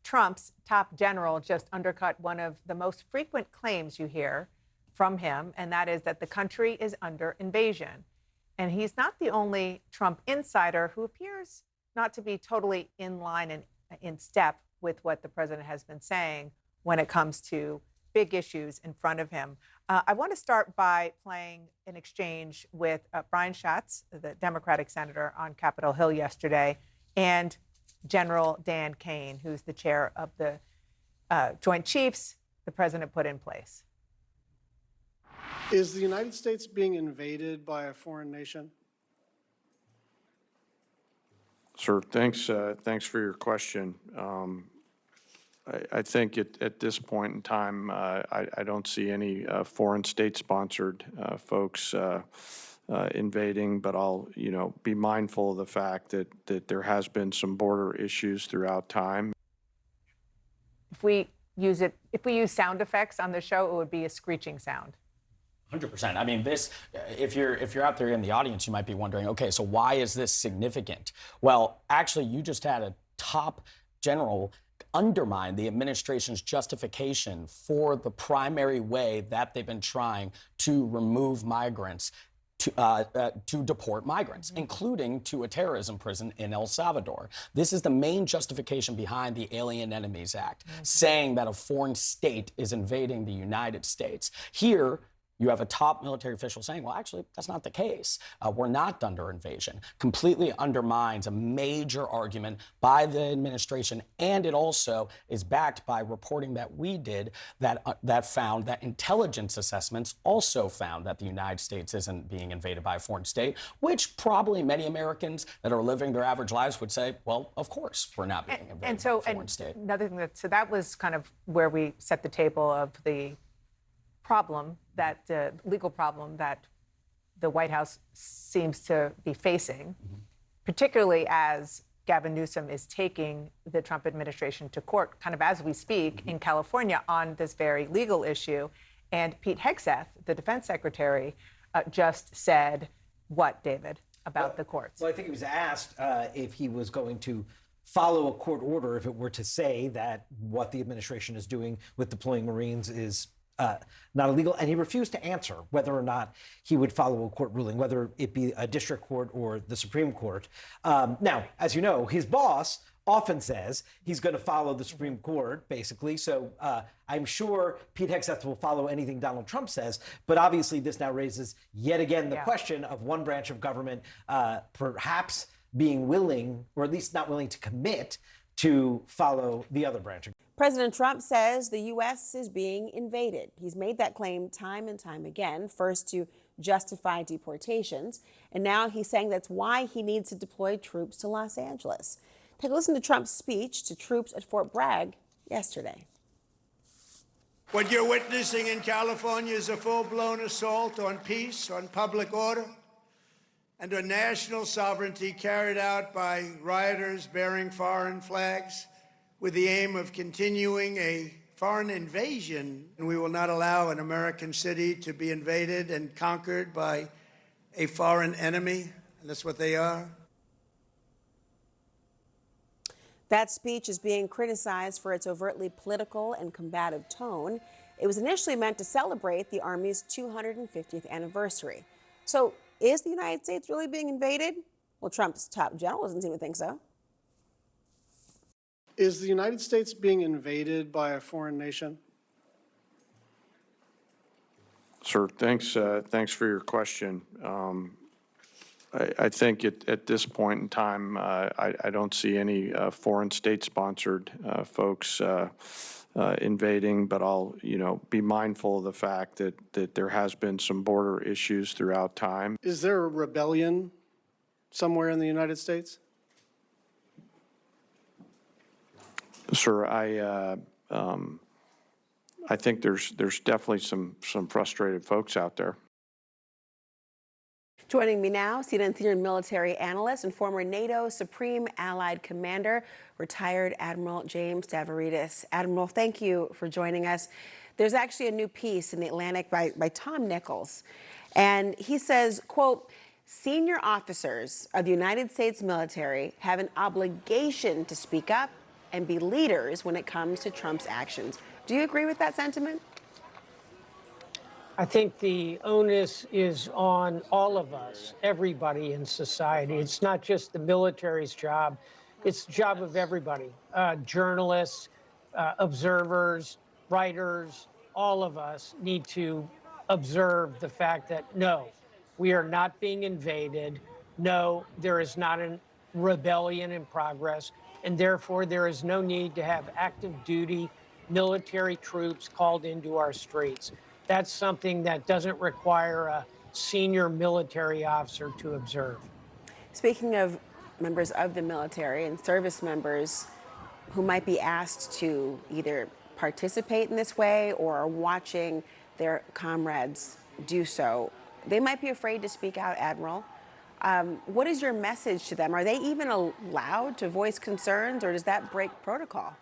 Trump's top general just undercut one of the most frequent claims you hear from him, and that is that the country is under invasion. And he's not the only Trump insider who appears not to be totally in line and in step with what the president has been saying when it comes to big issues in front of him. I want to start by playing an exchange with Brian Schatz, the Democratic senator on Capitol Hill yesterday, and General Dan Kane, who's the chair of the Joint Chiefs the president put in place. Is the United States being invaded by a foreign nation? Sir, thanks for your question. I think at this point in time, I don't see any foreign state-sponsored folks invading, but I'll, be mindful of the fact that there has been some border issues throughout time. If we use sound effects on the show, it would be a screeching sound. 100%. I mean, if you're out there in the audience, you might be wondering, okay, so why is this significant? Well, actually, you just had a top general undermine the administration's justification for the primary way that they've been trying to remove migrants, to deport migrants, including to a terrorism prison in El Salvador. This is the main justification behind the Alien Enemies Act, saying that a foreign state is invading the United States. Here, you have a top military official saying, well, actually, that's not the case. We're not under invasion. Completely undermines a major argument by the administration, and it also is backed by reporting that we did that found that intelligence assessments also found that the United States isn't being invaded by a foreign state, which probably many Americans that are living their average lives would say, well, of course, we're not being invaded by a foreign state. Another thing that was kind of where we set the table of the problem, that legal problem that the White House seems to be facing, particularly as Gavin Newsom is taking the Trump administration to court kind of as we speak in California on this very legal issue. And Pete Hegseth, the defense secretary, just said what, David, about the courts? Well, I think he was asked if he was going to follow a court order if it were to say that what the administration is doing with deploying Marines is not illegal, and he refused to answer whether or not he would follow a court ruling, whether it be a district court or the Supreme Court. Now, as you know, his boss often says he's going to follow the Supreme Court, basically. So I'm sure Pete Hegseth will follow anything Donald Trump says. But obviously, this now raises yet again the question of one branch of government perhaps being willing, or at least not willing to commit to follow the other branch. President Trump says the U.S. is being invaded. He's made that claim time and time again, first to justify deportations, and now he's saying that's why he needs to deploy troops to Los Angeles. Take a listen to Trump's speech to troops at Fort Bragg yesterday. What you're witnessing in California is a full-blown assault on peace, on public order, and on national sovereignty carried out by rioters bearing foreign flags with the aim of continuing a foreign invasion. And we will not allow an American city to be invaded and conquered by a foreign enemy. And that's what they are. That speech is being criticized for its overtly political and combative tone. It was initially meant to celebrate the Army's 250th anniversary. So is the United States really being invaded? Well, Trump's top general doesn't seem to think so. Is the United States being invaded by a foreign nation? Sir, thanks for your question. I think at this point in time, I don't see any foreign state-sponsored folks invading, but I'll, be mindful of the fact that there has been some border issues throughout time. Is there a rebellion somewhere in the United States? Sir, I think there's definitely some frustrated folks out there. Joining me now, CNN senior military analyst and former NATO Supreme Allied Commander, retired Admiral James Stavridis. Admiral, thank you for joining us. There's actually a new piece in The Atlantic by Tom Nichols, and he says, quote, senior officers of the United States military have an obligation to speak up and be leaders when it comes to Trump's actions. Do you agree with that sentiment? I think the onus is on all of us, everybody in society. It's not just the military's job, it's the job of everybody, journalists, observers, writers, all of us need to observe the fact that no, we are not being invaded. No, there is not a rebellion in progress, and therefore there is no need to have active duty military troops called into our streets. That's something that doesn't require a senior military officer to observe. Speaking of members of the military and service members who might be asked to either participate in this way or are watching their comrades do so, they might be afraid to speak out, Admiral. What is your message to them? Are they even allowed to voice concerns, or does that break protocol?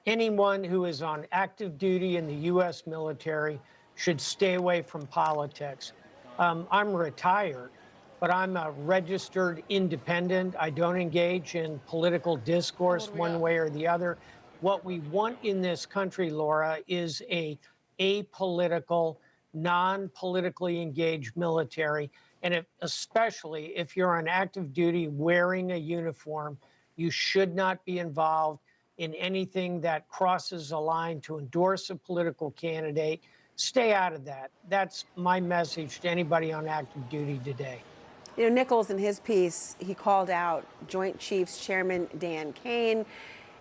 Anyone who is on active duty in the U.S. military should stay away from politics. I'm retired, but I'm a registered independent. I don't engage in political discourse one way or the other. What we want in this country, Laura, is a apolitical, non-politically engaged military. And especially if you're on active duty wearing a uniform, you should not be involved in anything that crosses a line to endorse a political candidate. Stay out of that. That's my message to anybody on active duty today. You know, Nichols, in his piece, he called out Joint Chiefs Chairman Dan Kane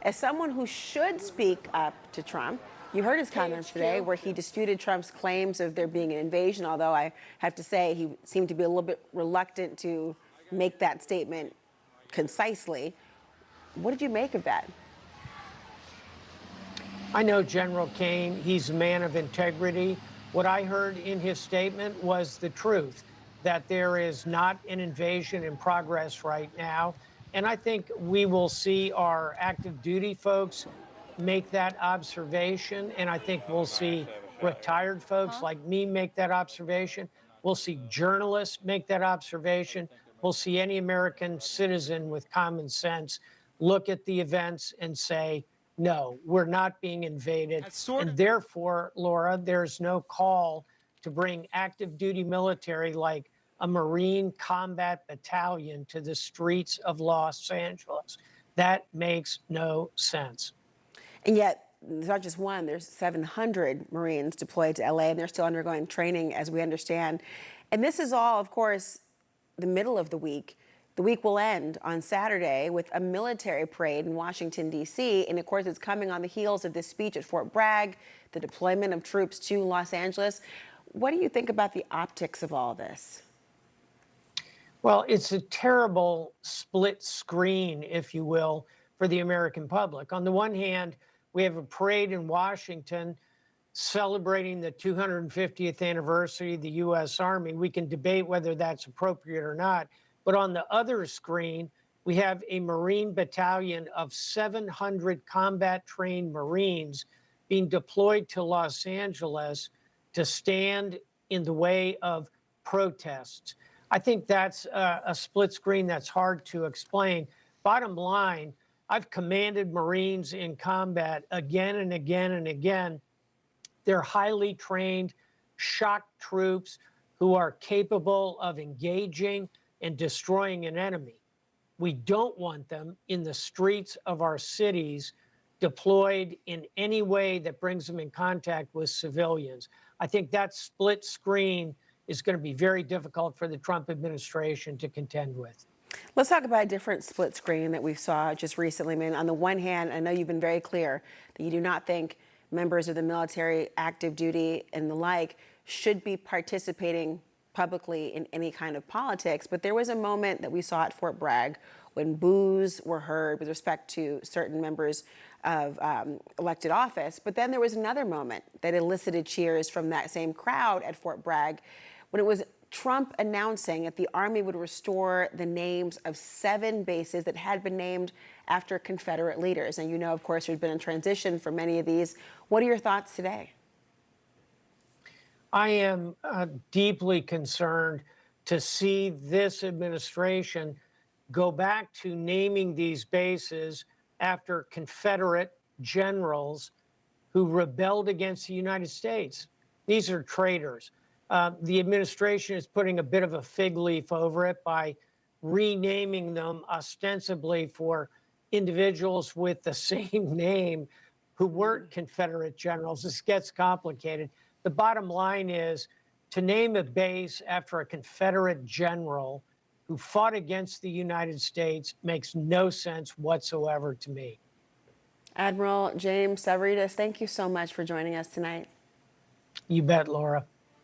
as someone who should speak up to Trump. You heard his comments today where he disputed Trump's claims of there being an invasion, although I have to say he seemed to be a little bit reluctant to make that statement concisely. What did you make of that? I know General Kane. He's a man of integrity. What I heard in his statement was the truth, that there is not an invasion in progress right now. And I think we will see our active duty folks make that observation. And I think we'll see retired folks like me make that observation. We'll see journalists make that observation. We'll see any American citizen with common sense look at the events and say, no, we're not being invaded. And therefore, Laura, there's no call to bring active duty military like a Marine combat battalion to the streets of Los Angeles. That makes no sense. And yet, there's not just one, there's 700 Marines deployed to LA, and they're still undergoing training, as we understand. And this is all, of course, the middle of the week. The week will end on Saturday with a military parade in Washington, D.C. And of course, it's coming on the heels of this speech at Fort Bragg, the deployment of troops to Los Angeles. What do you think about the optics of all this? Well, it's a terrible split screen, if you will, for the American public. On the one hand, we have a parade in Washington celebrating the 250th anniversary of the U.S. Army. We can debate whether that's appropriate or not. But on the other screen, we have a Marine battalion of 700 combat-trained Marines being deployed to Los Angeles to stand in the way of protests. I think that's a split screen that's hard to explain. Bottom line, I've commanded Marines in combat again and again and again. They're highly trained, shock troops who are capable of engaging and destroying an enemy. We don't want them in the streets of our cities deployed in any way that brings them in contact with civilians. I think that split screen is going to be very difficult for the Trump administration to contend with. Let's talk about a different split screen that we saw just recently. I mean, on the one hand, I know you've been very clear that you do not think members of the military, active duty, and the like should be participating publicly in any kind of politics. But there was a moment that we saw at Fort Bragg when boos were heard with respect to certain members of elected office. But then there was another moment that elicited cheers from that same crowd at Fort Bragg when it was Trump announcing that the Army would restore the names of 7 bases that had been named after Confederate leaders. And you know, of course, there's been a transition for many of these. What are your thoughts today? I am deeply concerned to see this administration go back to naming these bases after Confederate generals who rebelled against the United States. These are traitors. The administration is putting a bit of a fig leaf over it by renaming them ostensibly for individuals with the same name who weren't Confederate generals. This gets complicated. The bottom line is to name a base after a Confederate general who fought against the United States makes no sense whatsoever to me. Admiral James Stavridis, thank you so much for joining us tonight. You bet, Laura.